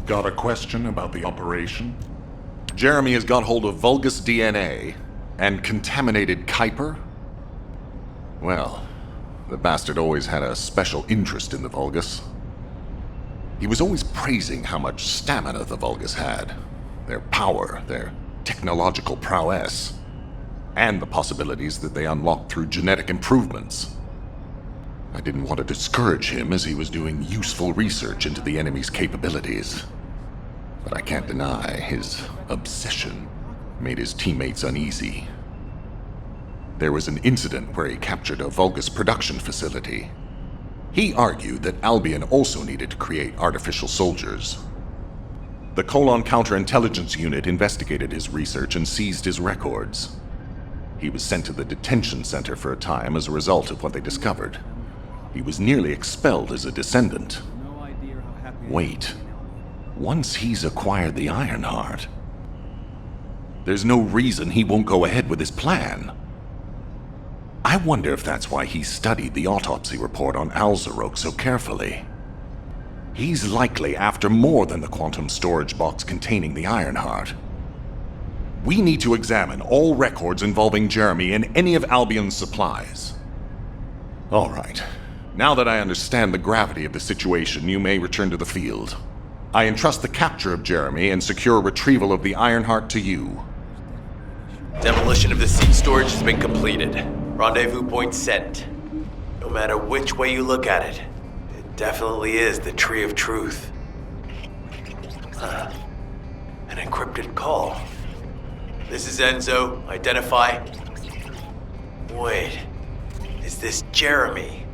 Got a question about the operation? Jeremy has got hold of Vulgus DNA and contaminated Kuiper? Well, the bastard always had a special interest in the Vulgus. He was always praising how much stamina the Vulgus had, their power, their technological prowess, and the possibilities that they unlocked through genetic improvements. I didn't want to discourage him as he was doing useful research into the enemy's capabilities. But I can't deny his obsession made his teammates uneasy. There was an incident where he captured a Vulgus production facility. He argued that Albion also needed to create artificial soldiers. The Colon Counterintelligence Unit investigated his research and seized his records. He was sent to the detention center for a time as a result of what they discovered. He was nearly expelled as a Descendant. Wait. Once he's acquired the Ironheart, there's no reason he won't go ahead with his plan. I wonder if that's why he studied the autopsy report on Alzarok so carefully. He's likely after more than the quantum storage box containing the Ironheart. We need to examine all records involving Jeremy and any of Albion's supplies. All right. Now that I understand the gravity of the situation, you may return to the field. I entrust the capture of Jeremy and secure retrieval of the Ironheart to you. Demolition of the seed storage has been completed. Rendezvous point set. No matter which way you look at it, it definitely is the Tree of Truth. An encrypted call. This is Enzo. Identify. Wait, is this Jeremy?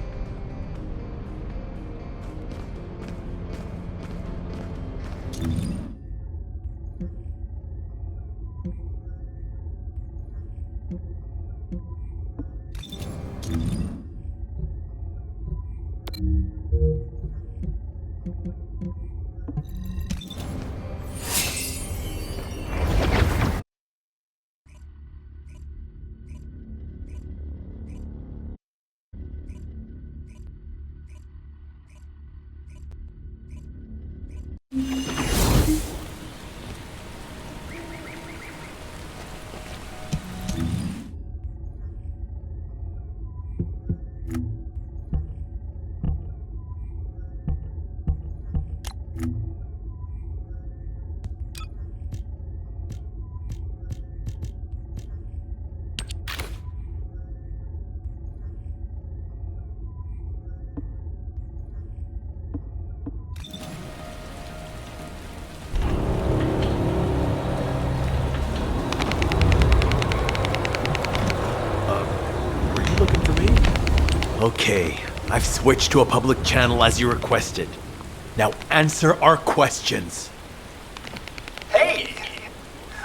Okay, I've switched to a public channel as you requested. Now answer our questions. Hey!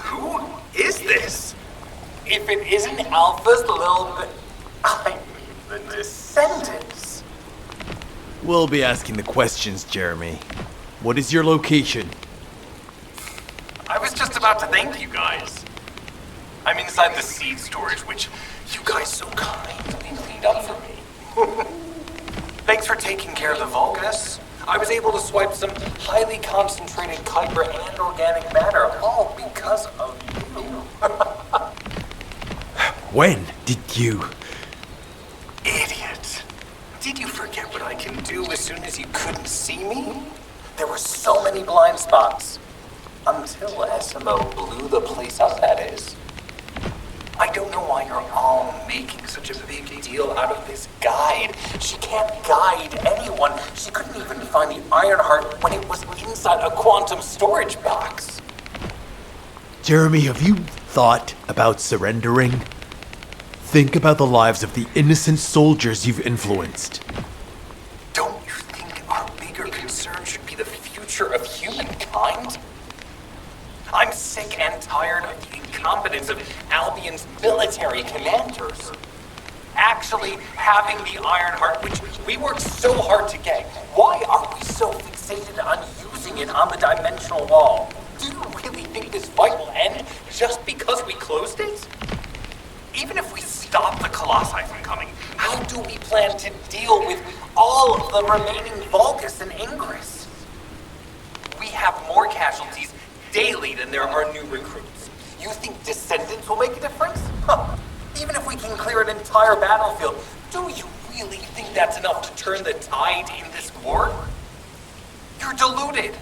Who is this? If it isn't Alpha's little bit... I mean, the Descendants. We'll be asking the questions, Jeremy. What is your location? I was just about to thank you guys. I'm inside the seed storage, which you guys so kindly cleaned up for me. Thanks for taking care of the Vulgus. I was able to swipe some highly concentrated Kuiper and organic matter, all because of you. When did you... Idiot. Did you forget what I can do as soon as you couldn't see me? There were so many blind spots. Until SMO blew the place up, that is. I don't know why you're all making such a big deal out of this guide. She can't guide anyone. She couldn't even find the Ironheart when it was inside a quantum storage box. Jeremy, have you thought about surrendering? Think about the lives of the innocent soldiers you've influenced. Don't you think our bigger concern should be the future of humankind? I'm sick and tired of the incompetence of Albion's military commanders. Actually having the Ironheart, which we worked so hard to get, why are we so fixated on using it on the dimensional wall? Do you really think this fight will end just because we closed it? Even if we stop the Colossi from coming, how do we plan to deal with all of the remaining Vulgus and Ingress? We have more casualties daily than there are new recruits. You think Descendants will make a difference? Huh. Even if we can clear an entire battlefield, do you really think that's enough to turn the tide in this war? You're deluded.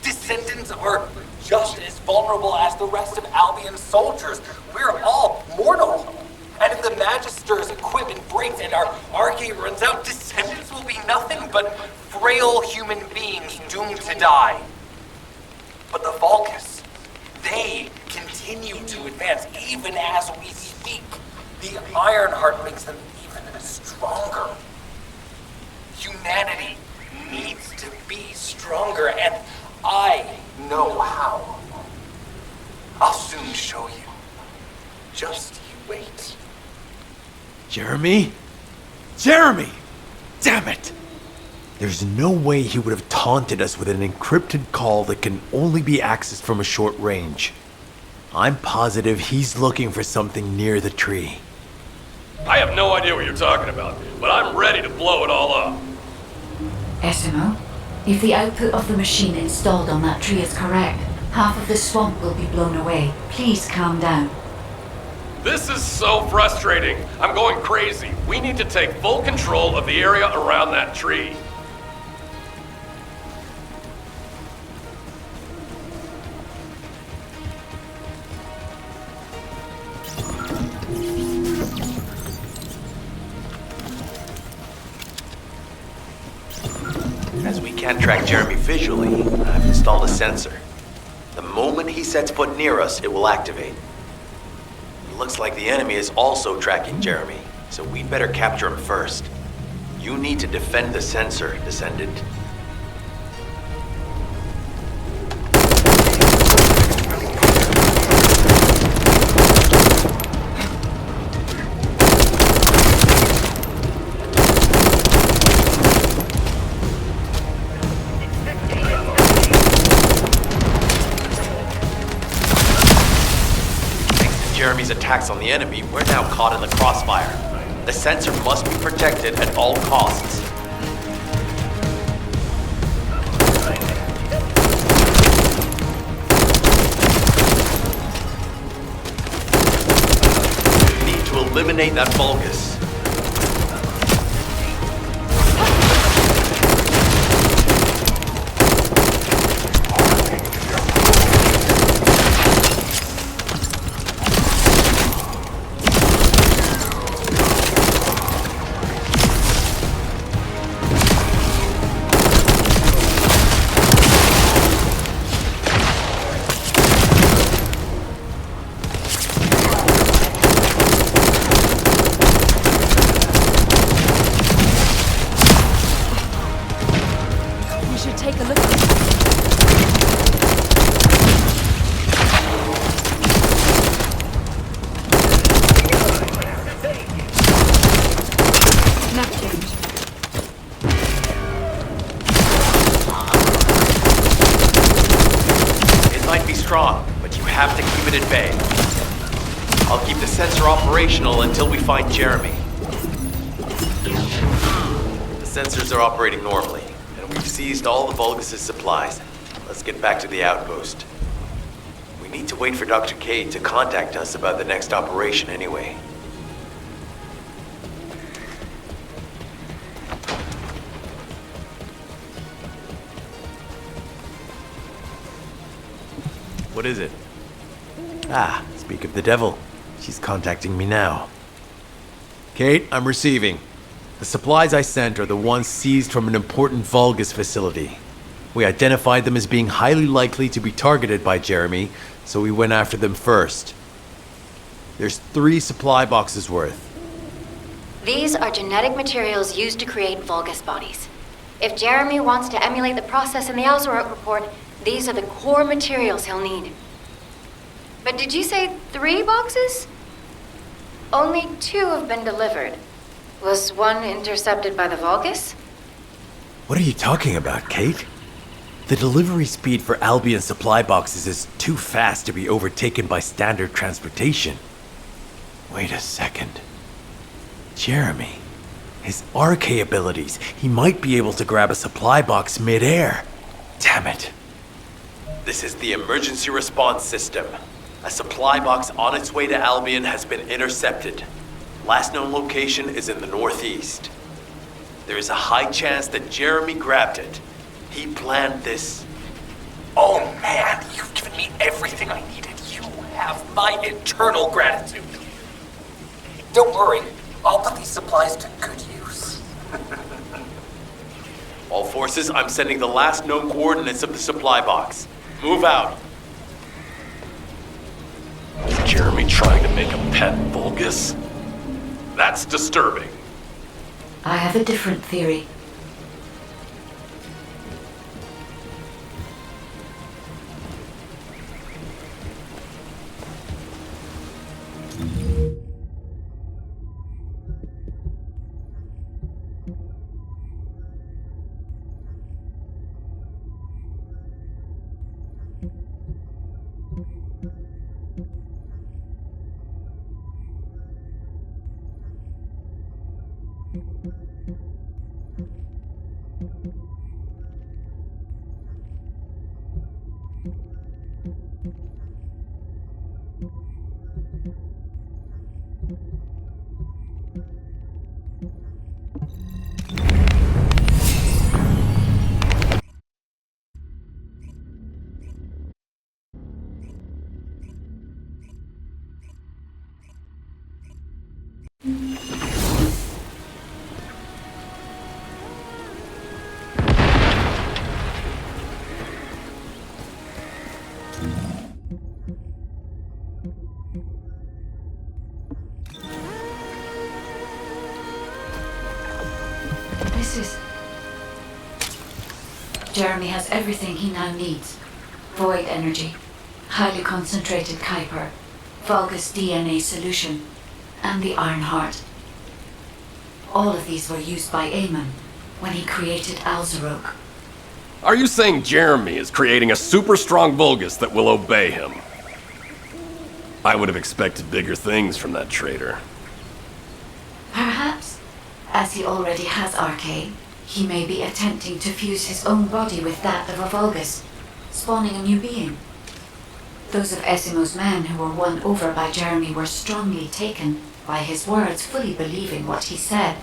Descendants are just as vulnerable as the rest of Albion's soldiers. We're all mortal. And if the Magister's equipment breaks and our arcade runs out, Descendants will be nothing but frail human beings doomed to die. But the Vulgus, they continue to advance even as we speak. The Ironheart makes them even stronger. Humanity needs to be stronger, and I know how. I'll soon show you. Just you wait. Jeremy? Jeremy! Damn it! There's no way he would have taunted us with an encrypted call that can only be accessed from a short range. I'm positive he's looking for something near the tree. I have no idea what you're talking about, but I'm ready to blow it all up. Esimo, if the output of the machine installed on that tree is correct, half of the swamp will be blown away. Please calm down. This is so frustrating. I'm going crazy. We need to take full control of the area around that tree. As we can't track Jeremy visually, I've installed a sensor. The moment he sets foot near us, it will activate. It looks like the enemy is also tracking Jeremy, so we'd better capture him first. You need to defend the sensor, Descendant. Jeremy's attacks on the enemy, we're now caught in the crossfire. The sensor must be protected at all costs. We need to eliminate that Vulgus. Take a look at it. Map change. It might be strong, but you have to keep it at bay. I'll keep the sensor operational until we find Jeremy. The sensors are operating normally. We've seized all the Vulgus' supplies. Let's get back to the outpost. We need to wait for Dr. K to contact us about the next operation anyway. What is it? Ah, speak of the devil. She's contacting me now. Kate, I'm receiving. The supplies I sent are the ones seized from an important Vulgus facility. We identified them as being highly likely to be targeted by Jeremy, so we went after them first. There's 3 supply boxes worth. These are genetic materials used to create Vulgus bodies. If Jeremy wants to emulate the process in the Alzarot report, these are the core materials he'll need. But did you say 3 boxes? Only 2 have been delivered. Was one intercepted by the Vulgus? What are you talking about, Kate? The delivery speed for Albion supply boxes is too fast to be overtaken by standard transportation. Wait a second. Jeremy. His RK abilities. He might be able to grab a supply box mid-air. Damn it. This is the emergency response system. A supply box on its way to Albion has been intercepted. Last known location is in the northeast. There is a high chance that Jeremy grabbed it. He planned this. Oh man, you've given me everything I needed. You have my eternal gratitude. Don't worry, I'll put these supplies to good use. All forces, I'm sending the last known coordinates of the supply box. Move out. Is Jeremy trying to make a pet Vulgus? That's disturbing. I have a different theory. Jeremy has everything he now needs. Void energy, highly concentrated Kuiper, Vulgus DNA solution, and the Iron Heart. All of these were used by Eamon when he created Alzarok. Are you saying Jeremy is creating a super strong Vulgus that will obey him? I would have expected bigger things from that traitor. Perhaps, as he already has Arcane, he may be attempting to fuse his own body with that of a Vulgus, spawning a new being. Those of Esimo's men who were won over by Jeremy were strongly taken by his words, fully believing what he said.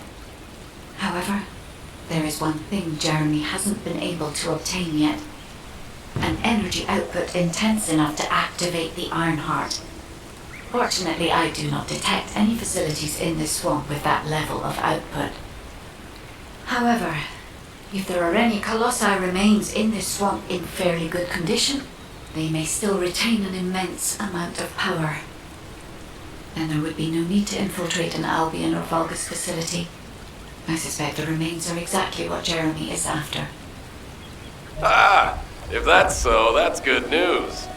However, there is one thing Jeremy hasn't been able to obtain yet. An energy output intense enough to activate the Iron Heart. Fortunately, I do not detect any facilities in this swamp with that level of output. However, if there are any Colossi remains in this swamp in fairly good condition, they may still retain an immense amount of power. Then there would be no need to infiltrate an Albion or Vulgus facility. I suspect the remains are exactly what Jeremy is after. Ah, if that's so, that's good news.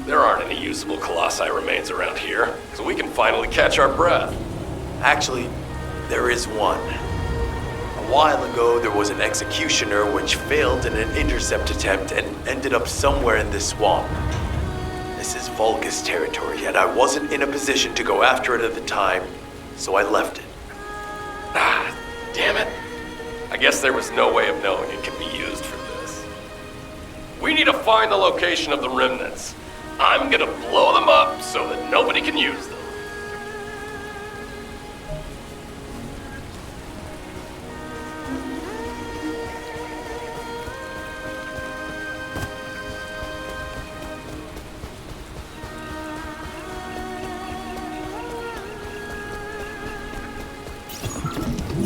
There aren't any usable Colossi remains around here, so we can finally catch our breath. Actually, there is one. A while ago, there was an executioner which failed in an intercept attempt and ended up somewhere in this swamp. This is Vulgus territory, and I wasn't in a position to go after it at the time, so I left it. Ah, damn it. I guess there was no way of knowing it could be used for this. We need to find the location of the remnants. I'm gonna blow them up so that nobody can use them.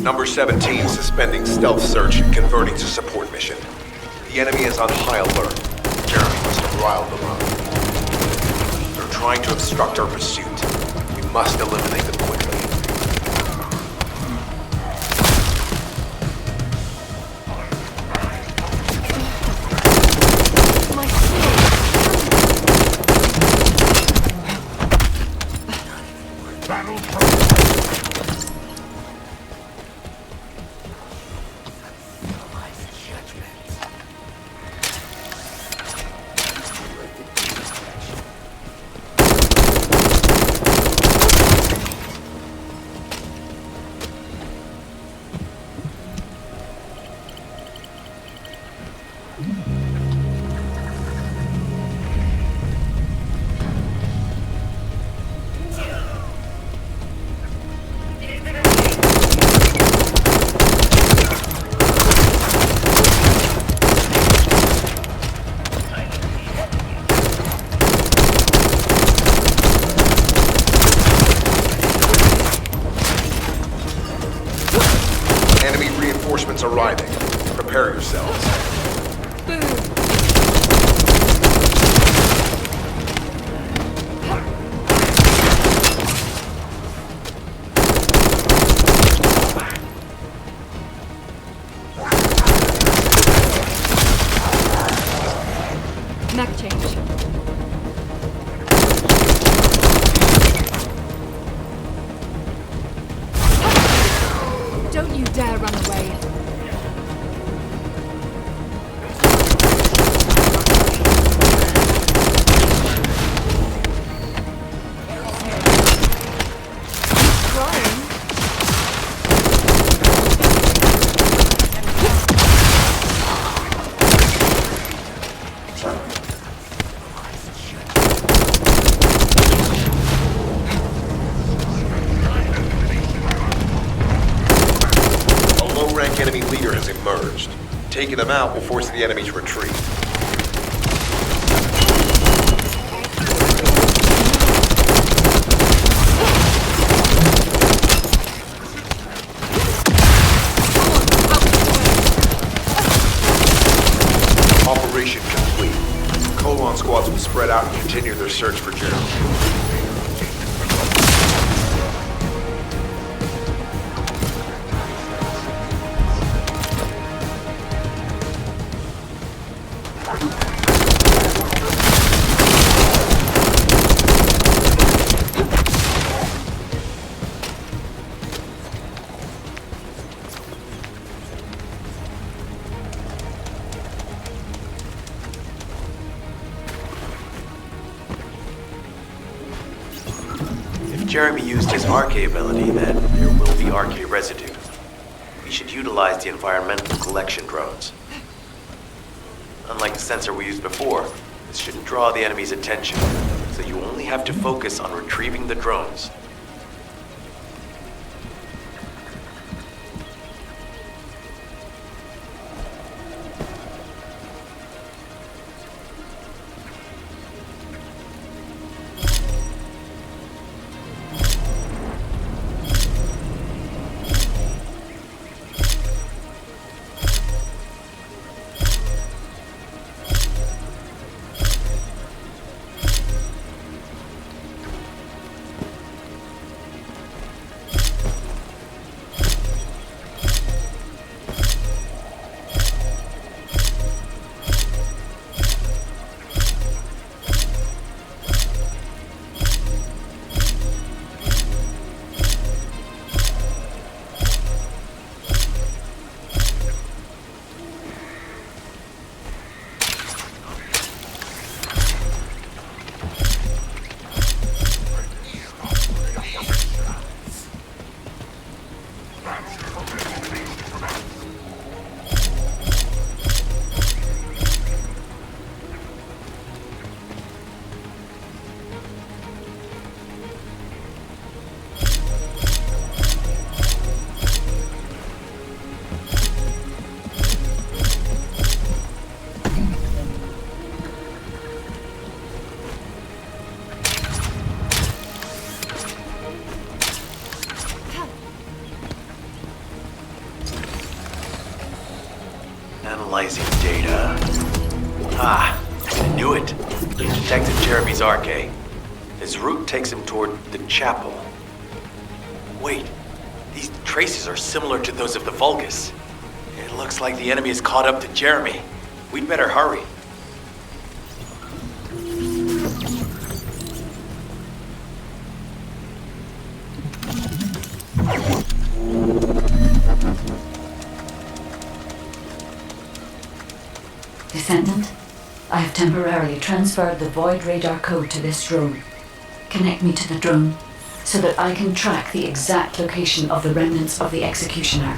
Number 17 suspending stealth search and converting to support mission. The enemy is on high alert. Jeremy must have riled them up. They're trying to obstruct our pursuit. We must eliminate them quickly. Map change. Don't you dare run away. Crying? A low-rank enemy leader has emerged. Taking them out will force the enemy to retreat. Operation complete. Colon squads will spread out and continue their search for Jeremy. If Jeremy used his RK ability, then there will be RK residue. We should utilize the environmental collection drones. Unlike the sensor we used before, this shouldn't draw the enemy's attention, so you only have to focus on retrieving the drones. Analyzing data. Ah, I knew it. Detected Jeremy's RK. His route takes him toward the chapel. Wait, these traces are similar to those of the Vulgus. It looks like the enemy is caught up to Jeremy. We'd better hurry. Descendant, I have temporarily transferred the Void radar code to this drone. Connect me to the drone so that I can track the exact location of the remnants of the Executioner.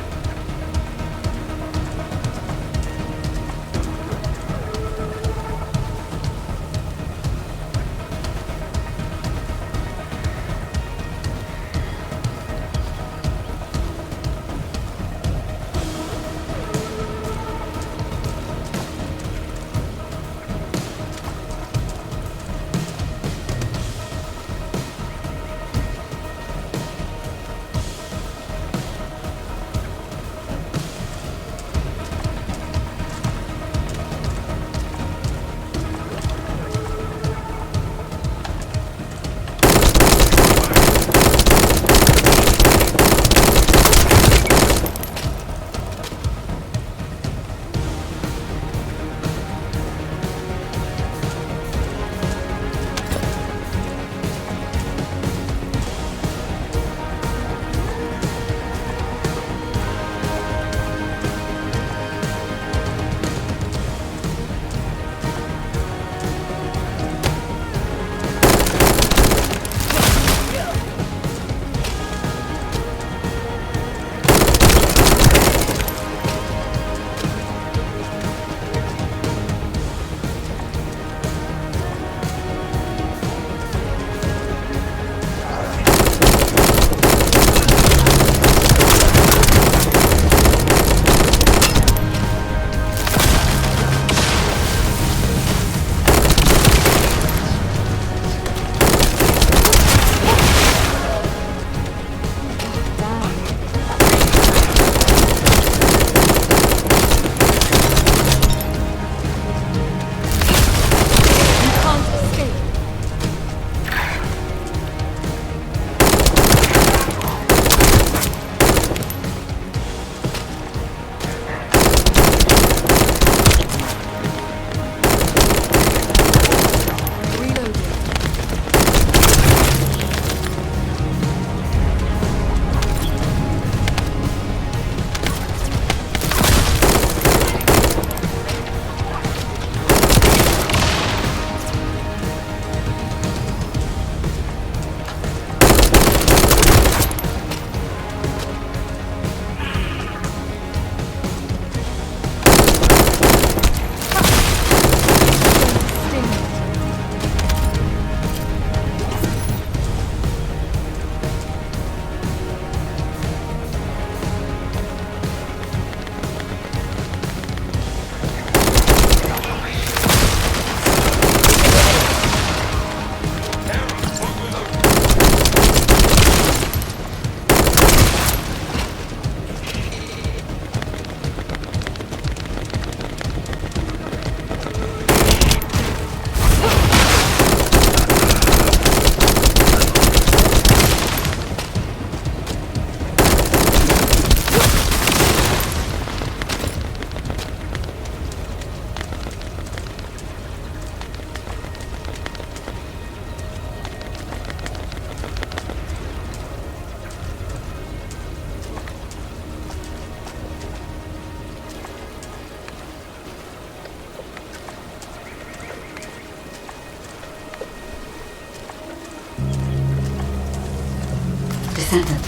Descendant.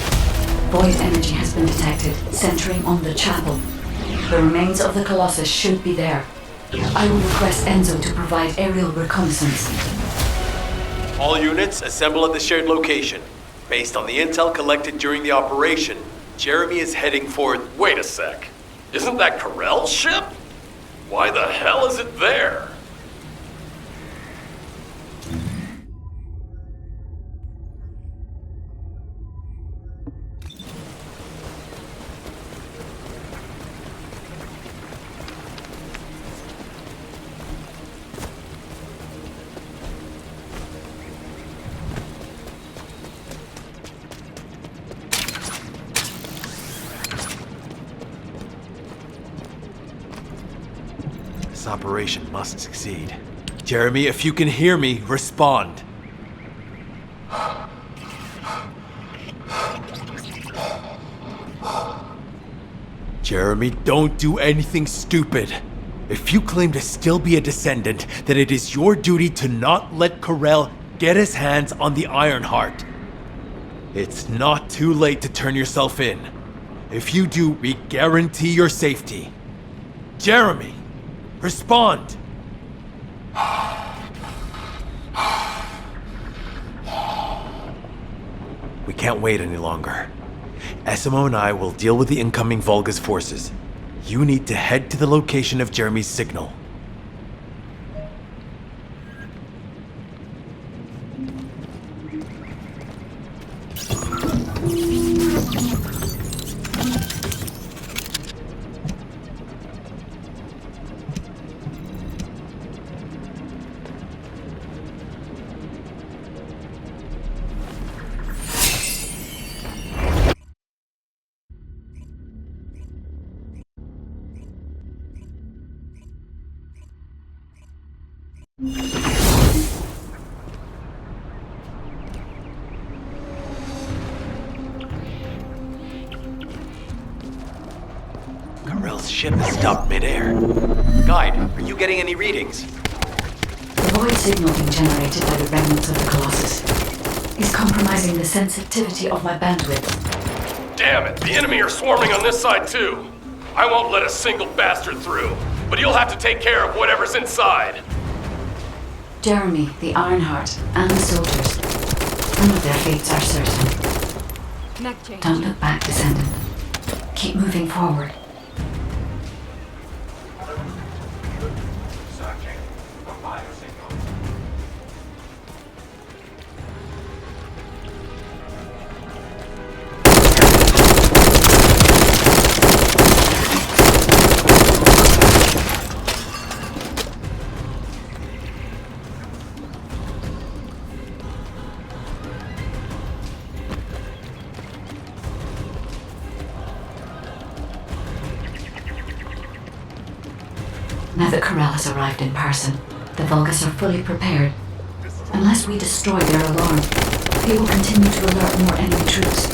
Void energy has been detected, centering on the chapel. The remains of the Colossus should be there. I will request Enzo to provide aerial reconnaissance. All units, assemble at the shared location. Based on the intel collected during the operation, Jeremy is heading for... Wait a sec. Isn't that Carell's ship? Why the hell is it there? This operation must succeed. Jeremy, if you can hear me, respond. Jeremy, don't do anything stupid. If you claim to still be a Descendant, then it is your duty to not let Carell get his hands on the Ironheart. It's not too late to turn yourself in. If you do, we guarantee your safety. Jeremy, respond! We can't wait any longer. Essimo and I will deal with the incoming Volga's forces. You need to head to the location of Jeremy's signal. Carell's ship is stopped midair. Guide, are you getting any readings? The void signal being generated by the remnants of the Colossus is compromising the sensitivity of my bandwidth. Damn it, the enemy are swarming on this side too. I won't let a single bastard through, but you'll have to take care of whatever's inside. Jeremy, the Ironheart, and the soldiers. None of their fates are certain. Mag change. Don't look back, Descendant. Keep moving forward. Now that Carell has arrived in person, the Vulgus are fully prepared. Unless we destroy their alarm, they will continue to alert more enemy troops.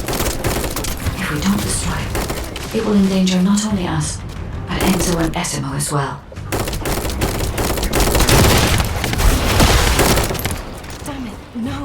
If we don't destroy it, it will endanger not only us, but Enzo and Essimo as well. Damn it, no.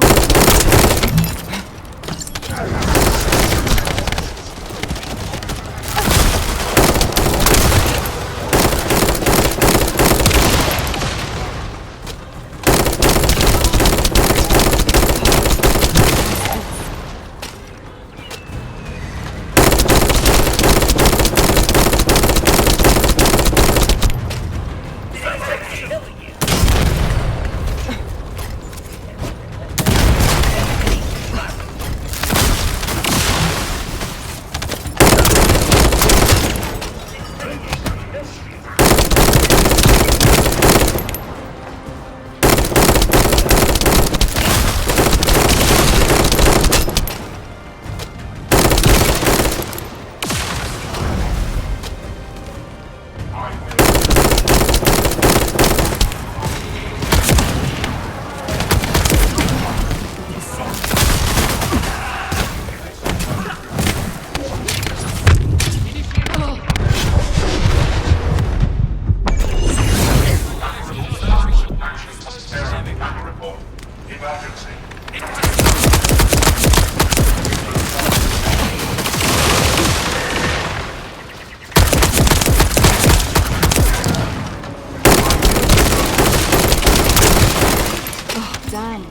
down.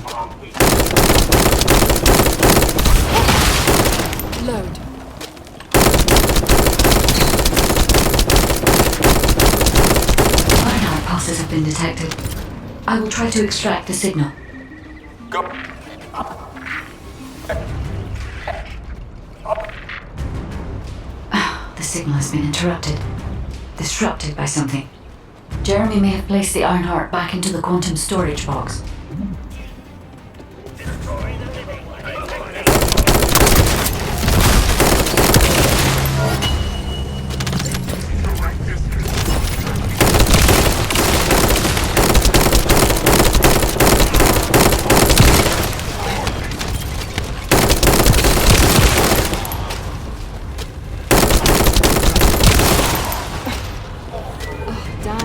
Load. Reinhardt pulses have been detected. I will try to extract the signal. Go. The signal has been interrupted. Disrupted by something. Jeremy may have placed the Ironheart back into the quantum storage box. Down.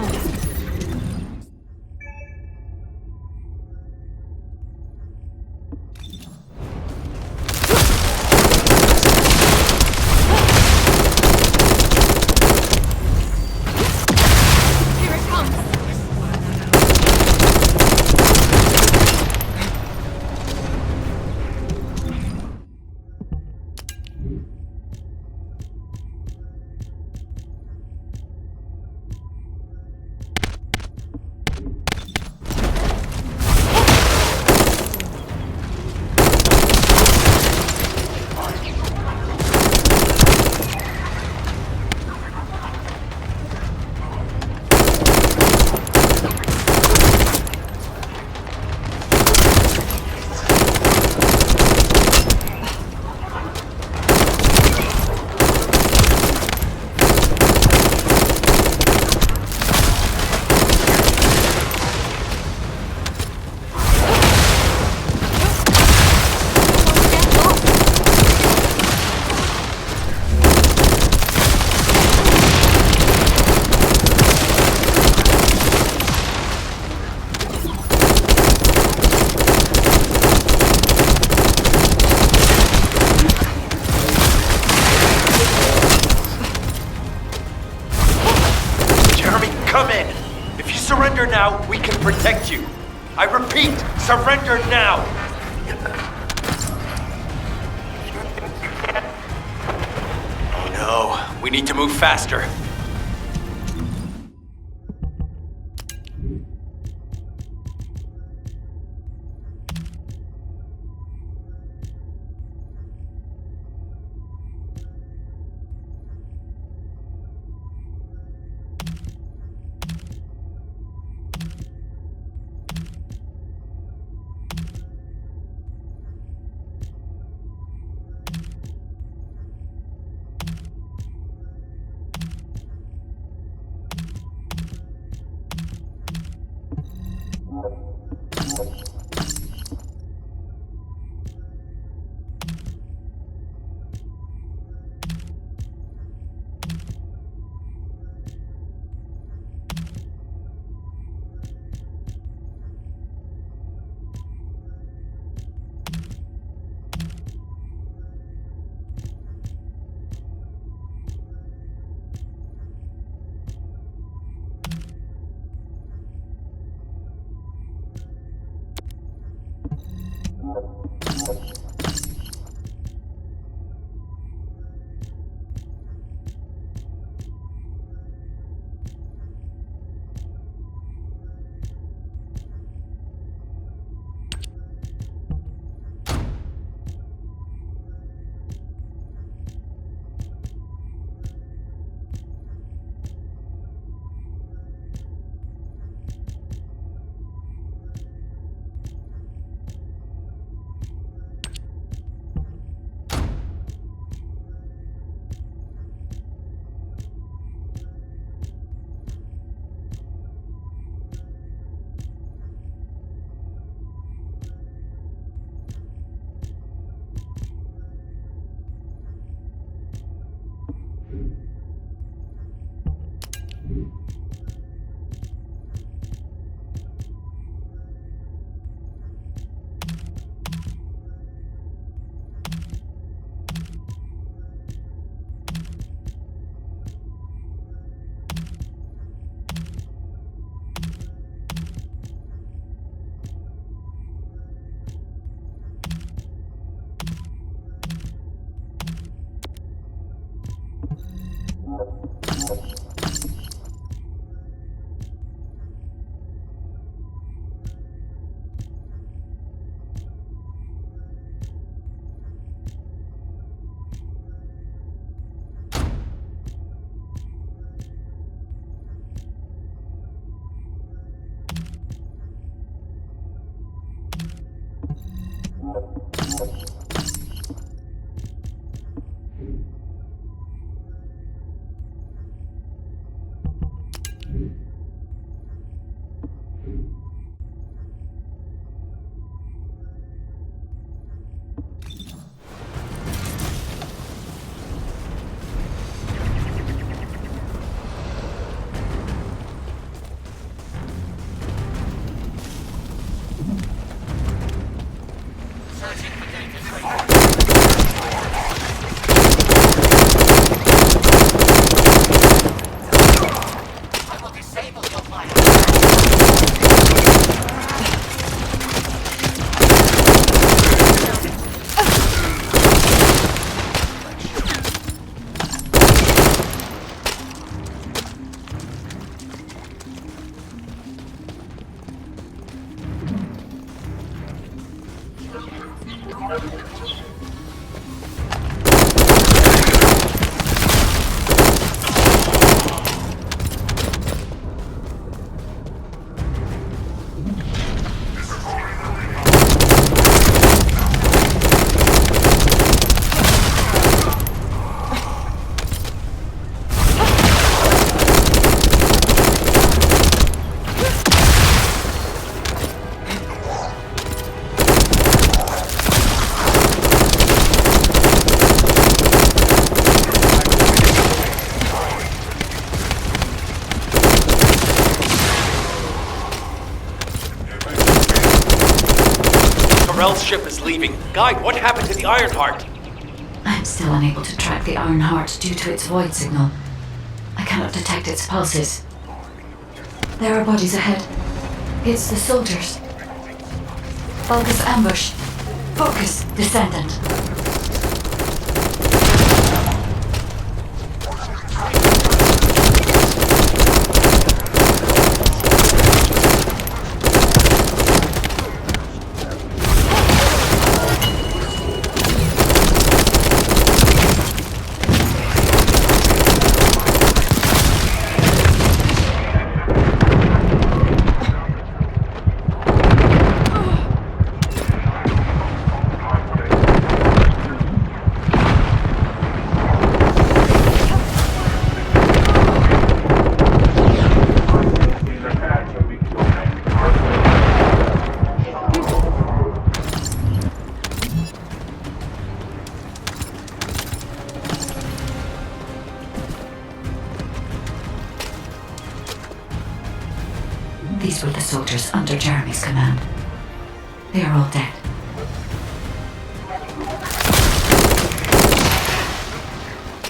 Here it comes. Jeremy, come in! If you surrender now, we can protect you. I repeat, surrender now! Oh no, we need to move faster. Morell's ship is leaving. Guide, what happened to the Ironheart? I'm still unable to track the Ironheart due to its void signal. I cannot detect its pulses. There are bodies ahead. It's the soldiers. Vulgus ambush. Focus, Descendant. These were the soldiers under Jeremy's command. They are all dead.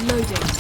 Loading.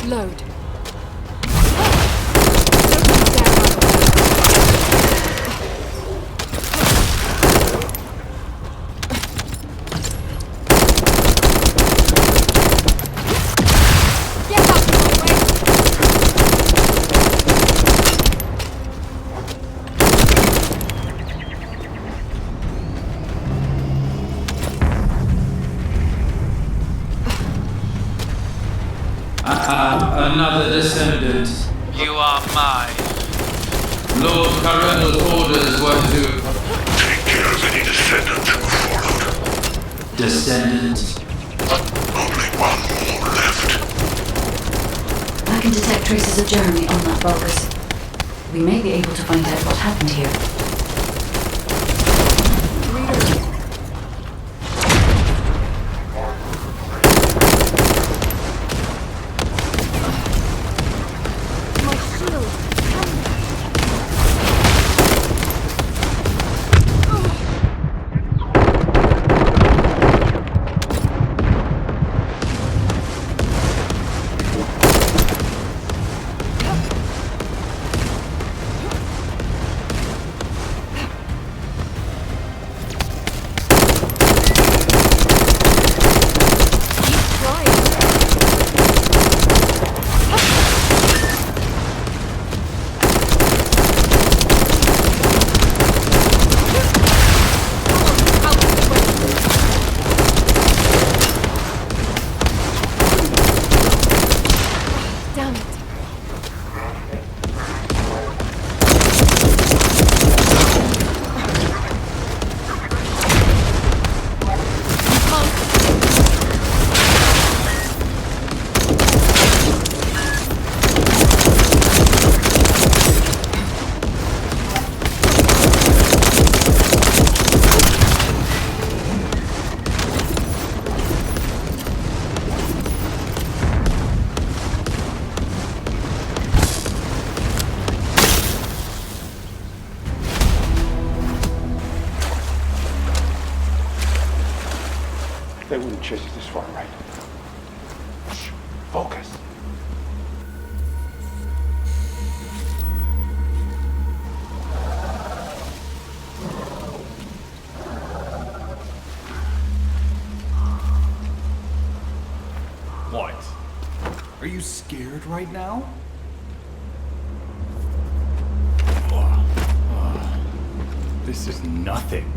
Load. Another descendant. You are mine. Lord Carrello's orders were to take care of any descendant who followed. Descendant. Only one more left. I can detect traces of Jeremy on that Vulgus. We may be able to find out what happened here. My shield. Damn it. They wouldn't chase us this far, right? Shh. Focus. What? Are you scared right now? This is nothing.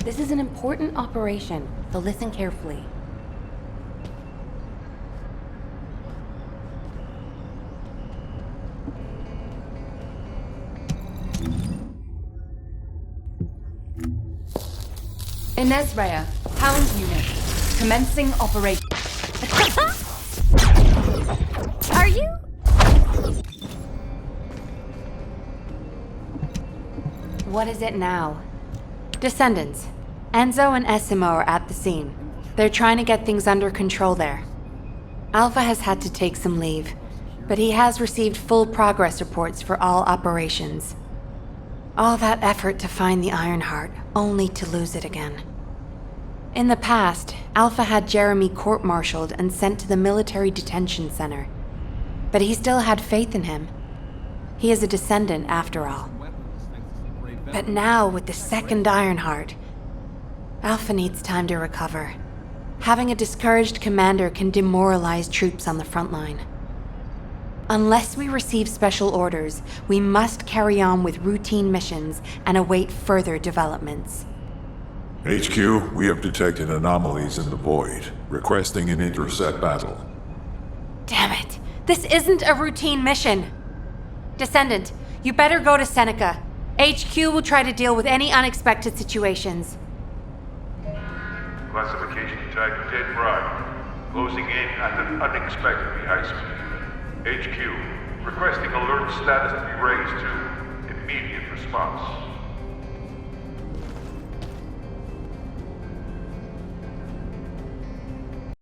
This is an important operation, so listen carefully. Inez Rhea, Hound Unit, commencing operation. Are you? What is it now? Descendants. Enzo and Esimo are at the scene. They're trying to get things under control there. Alpha has had to take some leave, but he has received full progress reports for all operations. All that effort to find the Ironheart, only to lose it again. In the past, Alpha had Jeremy court-martialed and sent to the military detention center. But he still had faith in him. He is a descendant, after all. But now, with the second Ironheart, Alpha needs time to recover. Having a discouraged commander can demoralize troops on the front line. Unless we receive special orders, we must carry on with routine missions and await further developments. HQ, we have detected anomalies in the void, requesting an intercept battle. Damn it! This isn't a routine mission! Descendant, you better go to Seneca. HQ will try to deal with any unexpected situations. Classification tag dead bright. Closing in at an unexpectedly high speed. HQ, requesting alert status to be raised to immediate response.